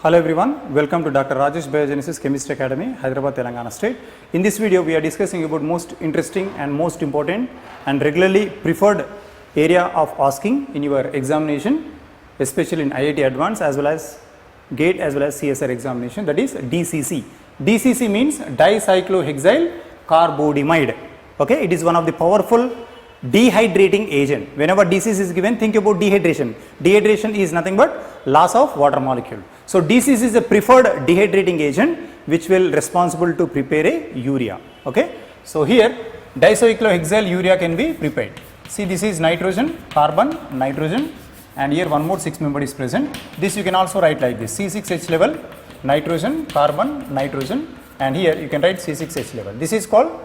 Hello everyone, welcome to Dr. Rajesh Biogenesis Chemistry Academy, Hyderabad, Telangana State. In this video, we are discussing about most interesting and most important and regularly preferred area of asking in your examination, especially in IIT Advanced as well as GATE as well as CSR examination, that is DCC. DCC means dicyclohexyl carbodimide. Okay, it is one of the powerful dehydrating agent. Whenever DCC is given, think about dehydration. Dehydration is nothing but loss of water molecule. So DCC is a preferred dehydrating agent which will responsible to prepare a urea. Okay, so here dicyclohexyl urea can be prepared. See, this is nitrogen, carbon, nitrogen, and here one more 6 member is present. This you can also write like this: C6H level, nitrogen, carbon, nitrogen, and here you can write C6H level. This is called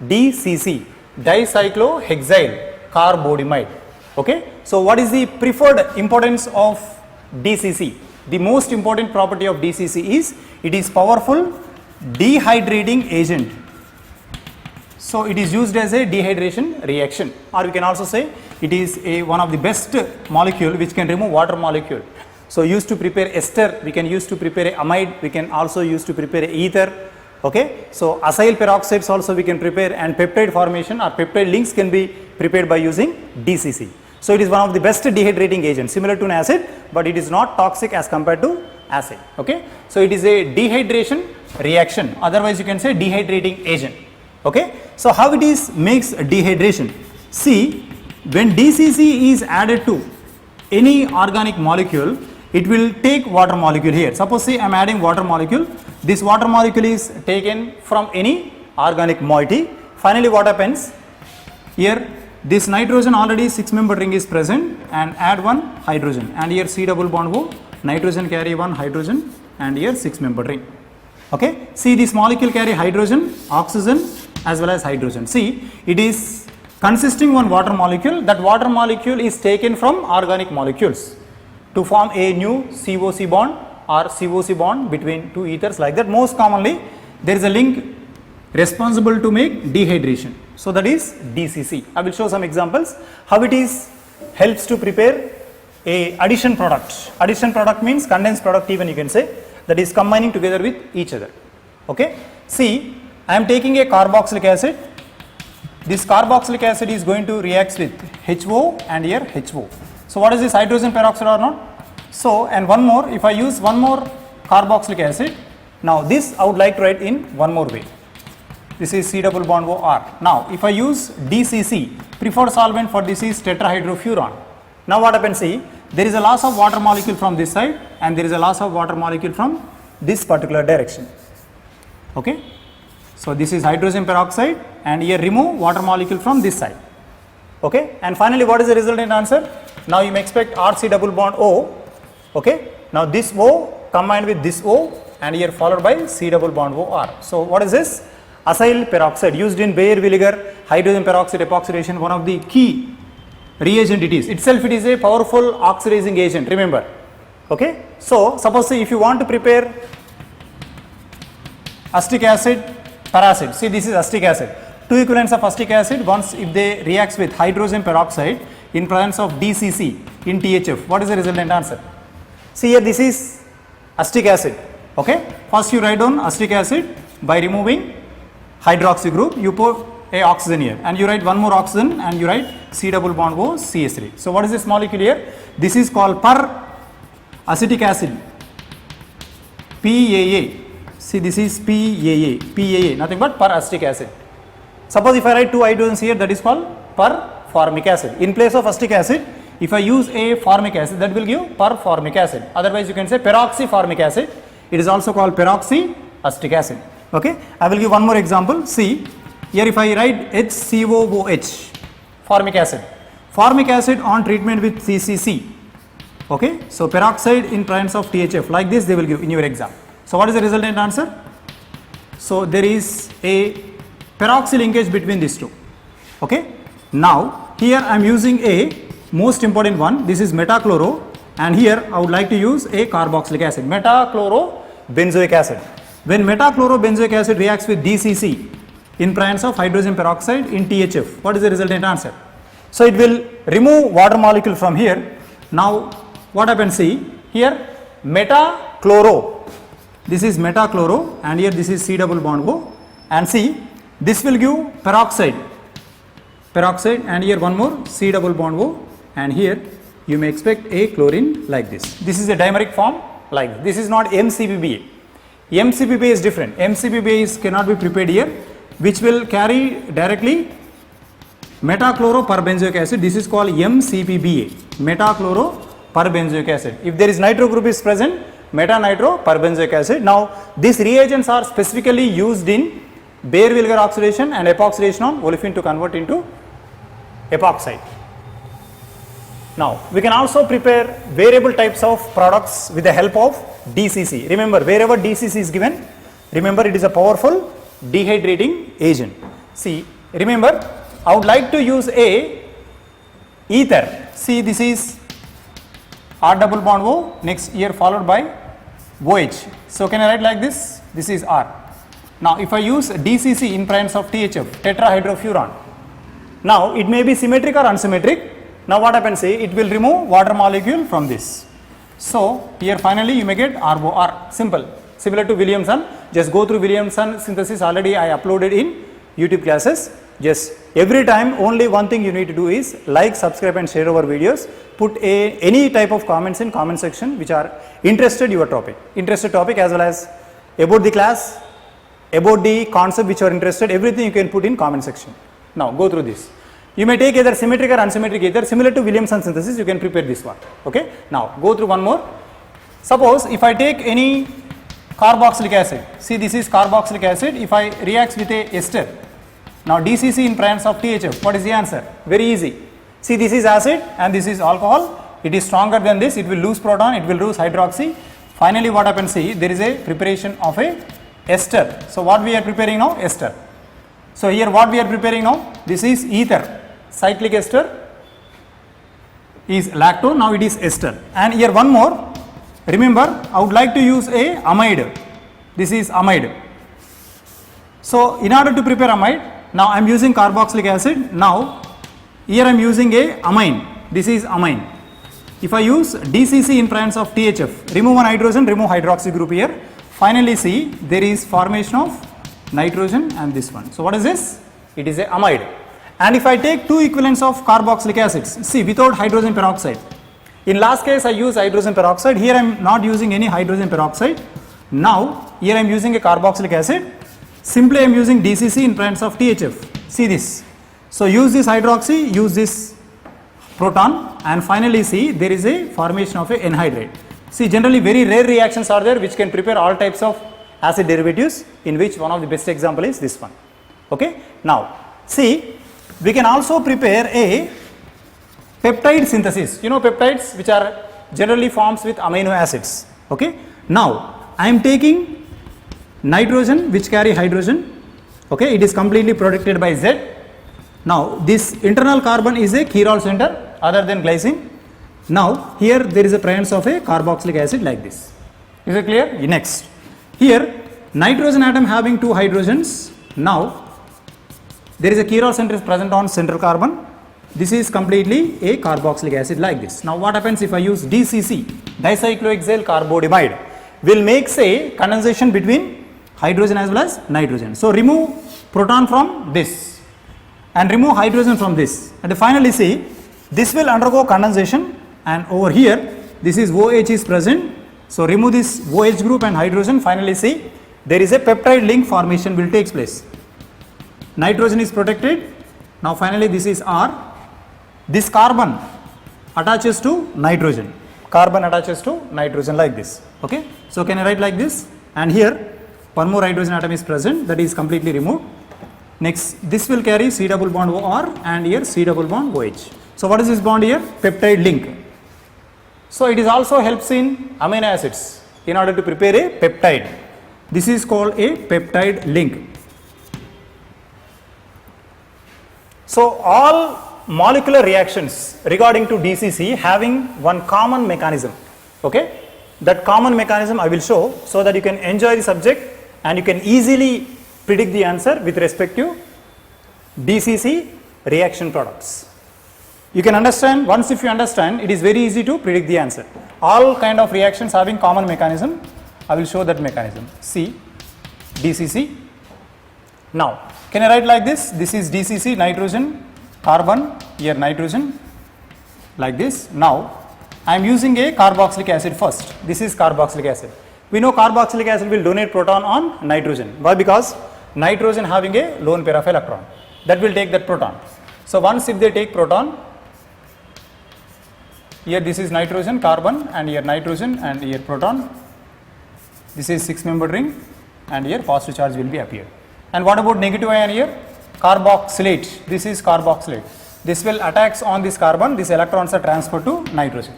DCC, dicyclohexyl carbodimide. Okay, so what is the preferred importance of DCC? The most important property of DCC is it is powerful dehydrating agent. So it is used as a dehydration reaction, or we can also say it is one of the best molecule which can remove water molecule. So used to prepare ester, we can use to prepare amide, we can also use to prepare ether. Okay, so acyl peroxides also we can prepare, and peptide formation or peptide links can be prepared by using DCC. So it is one of the best dehydrating agents, similar to an acid, but it is not toxic as compared to acid. Okay, so it is a dehydration reaction, otherwise you can say dehydrating agent. Okay, so how it is makes dehydration? See, when DCC is added to any organic molecule, it will take water molecule here. Suppose say I am adding water molecule. This water molecule is taken from any organic moiety. Finally, what happens? Here, this nitrogen already 6 member ring is present, and add one hydrogen, and here C double bond O, nitrogen carry one hydrogen, and here 6 member ring. Okay, see, this molecule carry hydrogen, oxygen as well as hydrogen. See, it is consisting one water molecule. That water molecule is taken from organic molecules to form a new COC bond or COC bond between two ethers, like that. Most commonly there is a link responsible to make dehydration. So that is DCC. I will show some examples how it is helps to prepare a addition product. Addition product means condensed product, even you can say, that is combining together with each other. Okay, see, I am taking a carboxylic acid. This carboxylic acid is going to react with HO and here HO. So what is this, hydrogen peroxide or not? So, and one more, if I use one more carboxylic acid, now this I would like to write in one more way. This is C double bond OR. Now, if I use DCC, preferred solvent for this is tetrahydrofuran. Now what happens? See, there is a loss of water molecule from this side, and there is a loss of water molecule from this particular direction. Okay, so this is hydrogen peroxide, and here remove water molecule from this side. Okay, and finally what is the resultant answer? Now you may expect RC double bond O. Okay, now this O combined with this O, and here followed by C double bond OR. So what is this? Acyl peroxide, used in Bayer vinegar, hydrogen peroxide epoxidation, one of the key reagent it is. Itself it is a powerful oxidizing agent, remember. Okay, so suppose say if you want to prepare acetic acid, peracid. See, this is acetic acid. Two equivalents of acetic acid, once if they reacts with hydrogen peroxide in presence of DCC in THF, what is the resultant answer? See, here this is acetic acid. Okay, first you write down acetic acid by removing hydroxy group, you put a oxygen here, and you write one more oxygen, and you write C double bond O CH3. So what is this molecule here? This is called per-acetic acid, PAA. See, this is PAA, nothing but per-acetic acid. Suppose if I write two hydrogens here, that is called per-formic acid. In place of acetic acid, if I use a formic acid, that will give per-formic acid. Otherwise you can say peroxyformic acid. It is also called peroxyacetic acid. Okay, I will give one more example. See, here if I write HCOOH, formic acid. Formic acid on treatment with CCC. Okay, so peroxide in presence of THF, like this they will give in your exam. So what is the resultant answer? So there is a peroxy linkage between these two. Okay, now here I am using a most important one. This is metachloro, and here I would like to use a carboxylic acid, metachlorobenzoic acid. When metachlorobenzoic acid reacts with DCC in presence of hydrogen peroxide in THF, what is the resultant answer? So it will remove water molecule from here, Now what happens, see here meta-chloro, this is meta-chloro and here this is C double bond O, and see this will give peroxide and here one more C double bond O, and here you may expect a chlorine like this. This is a dimeric form like this. This is not MCPBA. MCPBA is different. MCPBA cannot be prepared here, which will carry directly metachloroperbenzoic acid. This is called MCPBA, metachloroperbenzoic acid. If there is nitro group is present, metanitroperbenzoic acid. Now these reagents are specifically used in Baeyer-Wilger oxidation and epoxidation on olefin to convert into epoxide. Now we can also prepare variable types of products with the help of DCC. Remember, wherever DCC is given, remember it is a powerful dehydrating agent. See, remember, I would like to use a ether. See, this is R double bond O, next here followed by OH. So can I write like this? This is R. Now if I use DCC in presence of THF, tetrahydrofuran, now it may be symmetric or unsymmetric. Now what happens, say it will remove water molecule from this. So here finally you may get ROR, simple, similar to Williamson. Just go through Williamson synthesis, already I uploaded in YouTube classes. Just every time only one thing you need to do is like, subscribe and share our videos. Put any type of comments in comment section which are interested topic as well as about the class, about the concept which you are interested, everything you can put in comment section. Now go through this. You may take either symmetric or unsymmetric ether, similar to Williamson synthesis, you can prepare this one. Okay. Now go through one more. Suppose if I take any carboxylic acid, see this is carboxylic acid, if I reacts with a ester, now DCC in presence of THF, what is the answer? Very easy. See, this is acid and this is alcohol, it is stronger than this, it will lose proton, it will lose hydroxy. Finally what happens, see there is a preparation of a ester. So what we are preparing now? Ester. So here what we are preparing now? This is ether. Cyclic ester is lactone, now it is ester. And here one more, remember I would like to use a amide. This is amide. So in order to prepare amide, now I am using carboxylic acid. Now here I am using a amine. This is amine. If I use DCC in presence of THF, remove one hydrogen, remove hydroxy group here. Finally see there is formation of nitrogen and this one. So what is this? It is a amide. And if I take two equivalents of carboxylic acids, see without hydrogen peroxide. In last case I use hydrogen peroxide, here I am not using any hydrogen peroxide. Now here I am using a carboxylic acid. Simply I am using DCC in presence of THF. See this. So use this hydroxy, use this proton, and finally see there is a formation of a anhydride. See generally very rare reactions are there which can prepare all types of acid derivatives, in which one of the best example is this one. Okay. Now see, we can also prepare a peptide synthesis. You know peptides which are generally forms with amino acids. Okay. Now I am taking nitrogen which carry hydrogen. Okay, it is completely protected by Z. Now this internal carbon is a chiral center other than glycine. Now here there is a presence of a carboxylic acid like this. Is it clear? Next, here nitrogen atom having two hydrogens. Now there is a chiral center is present on central carbon. This is completely a carboxylic acid like this. Now what happens if I use DCC, dicyclohexyl carbodimide, will make say condensation between hydrogen as well as nitrogen. So remove proton from this and remove hydrogen from this, and finally see this will undergo condensation, and over here this is OH is present. So remove this OH group and hydrogen, finally see there is a peptide link formation will take place. Nitrogen is protected. Now finally this is R. This carbon attaches to nitrogen. Carbon attaches to nitrogen like this. Okay. So can I write like this? And here one more hydrogen atom is present, that is completely removed. Next this will carry C double bond OR and here C double bond OH. So what is this bond here? Peptide link. So it is also helps in amino acids in order to prepare a peptide. This is called a peptide link. So all molecular reactions regarding to DCC having one common mechanism. Okay, that common mechanism I will show so that you can enjoy the subject and you can easily predict the answer with respect to DCC reaction products. You can understand, once if you understand, it is very easy to predict the answer. All kind of reactions having common mechanism, I will show that mechanism. C, DCC. Now, can I write like this? This is DCC, nitrogen, carbon, here nitrogen, like this. Now, I am using a carboxylic acid first. This is carboxylic acid. We know carboxylic acid will donate proton on nitrogen. Why? Because nitrogen having a lone pair of electron. That will take that proton. So, once if they take proton, here this is nitrogen, carbon, and here nitrogen, and here proton. This is 6-membered ring, and here positive charge will be appeared. And what about negative ion here? Carboxylate. This is carboxylate. This will attacks on this carbon. These electrons are transferred to nitrogen.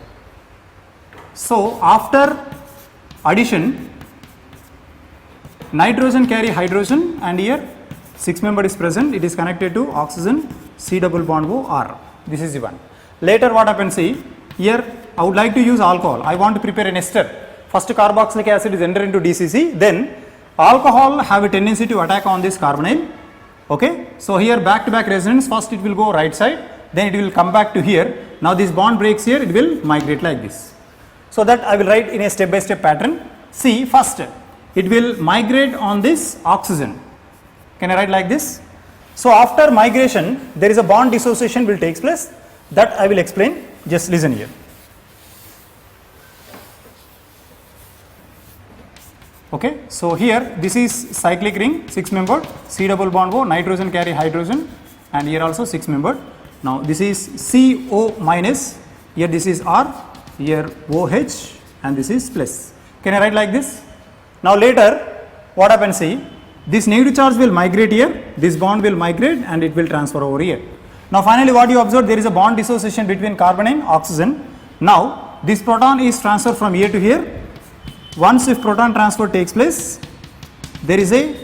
So, after addition, nitrogen carry hydrogen, and here 6-membered is present. It is connected to oxygen, C double bond O R. This is the one. Later what happens? See, here I would like to use alcohol. I want to prepare an ester. First carboxylic acid is entered into DCC. Then alcohol have a tendency to attack on this carbonyl. Okay. So, here back to back resonance. First it will go right side. Then it will come back to here. Now, this bond breaks here. It will migrate like this. So, that I will write in a step by step pattern. See, first it will migrate on this oxygen. Can I write like this? So, after migration there is a bond dissociation will takes place, that I will explain. Just listen here. Okay. So, here this is cyclic ring, 6-membered, C double bond O, nitrogen carry hydrogen, and here also 6-membered. Now, this is CO minus, here this is R, here OH, and this is plus. Can I write like this? Now, later what happens? See, this negative charge will migrate here, this bond will migrate, and it will transfer over here. Now, finally what you observe, there is a bond dissociation between carbon and oxygen. Now, this proton is transferred from here to here. Once if proton transfer takes place, there is a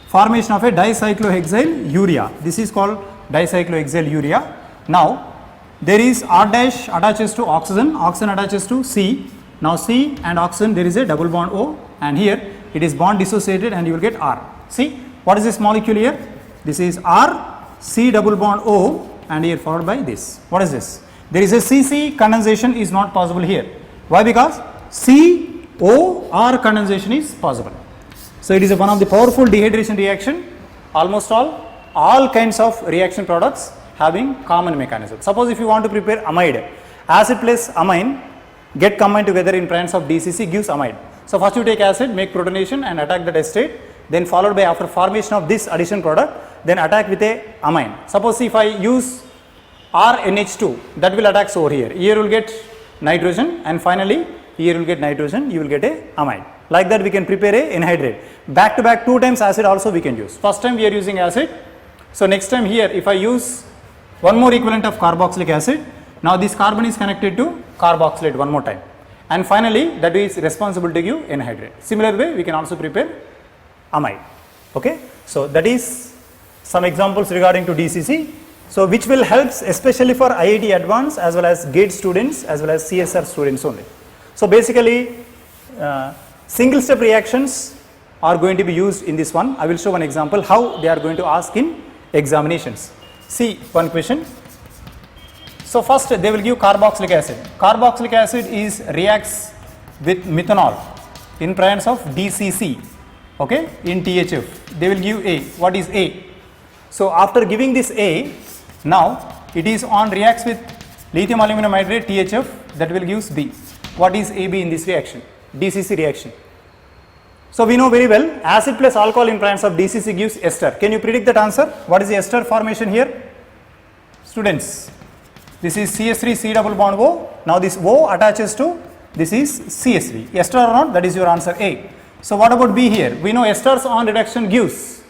formation of a dicyclohexyl urea. This is called dicyclohexyl urea. Now, there is R dash attaches to oxygen, oxygen attaches to C. Now, C and oxygen there is a double bond O, and here it is bond dissociated and you will get R. See, what is this molecule here? This is R, C double bond O, and here followed by this. What is this? There is a CC condensation is not possible here. Why? Because COR condensation is possible. So, it is one of the powerful dehydration reaction. Almost all kinds of reaction products having common mechanism. Suppose if you want to prepare amide, acid plus amine get combined together in presence of DCC gives amide. So, first you take acid, make protonation and attack that estate, then followed by after formation of this addition product, then attack with a amine. Suppose if I use RNH2, that will attack over here. Here you will get nitrogen, and finally here you will get nitrogen, you will get a amide. Like that we can prepare a anhydrate. Back to back 2 times acid also we can use. First time we are using acid. So, next time here if I use one more equivalent of carboxylic acid, now this carbon is connected to carboxylate one more time, and finally that is responsible to give anhydrate. Similar way we can also prepare amide. Okay. So, that is some examples regarding to DCC. So, which will help especially for IIT Advanced as well as GATE students as well as CSR students only. So, basically single step reactions are going to be used in this one. I will show one example how they are going to ask in examinations. See one question. So, first they will give carboxylic acid. Carboxylic acid is reacts with methanol in presence of DCC, okay, in THF. They will give A. What is A? So, after giving this A, now it is on reacts with lithium aluminum hydride THF, that will give B. What is AB in this reaction? DCC reaction. So, we know very well acid plus alcohol in presence of DCC gives ester. Can you predict that answer? What is the ester formation here? Students, this is CH3 C double bond O. Now, this O attaches to this is CH3. Ester or not? That is your answer A. So, what about B here? We know esters on reduction gives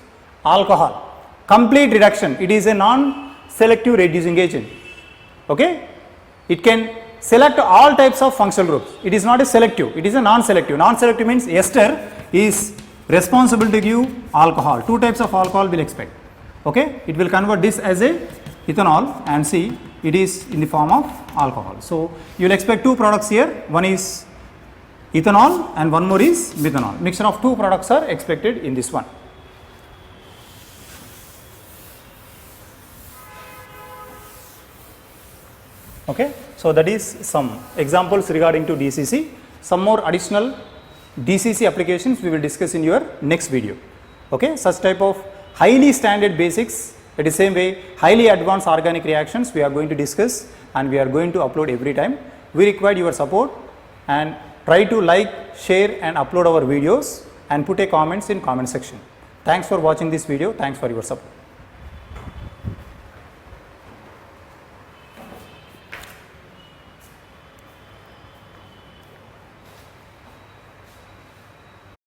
alcohol. Complete reduction, it is a non-selective reducing agent. Okay? It can select all types of functional groups. It is not a selective, it is a non-selective. Non-selective means ester is responsible to give alcohol. 2 types of alcohol will expect. Okay? It will convert this as a ethanol, and see it is in the form of alcohol. So, you will expect 2 products here. One is ethanol and one more is methanol. Mixture of 2 products are expected in this one. Okay, so that is some examples regarding to DCC. Some more additional DCC applications we will discuss in your next video. Okay, such type of highly standard basics, at the same way highly advanced organic reactions we are going to discuss and we are going to upload every time. We require your support and try to like, share and upload our videos and put a comments in comment section. Thanks for watching this video. Thanks for your support.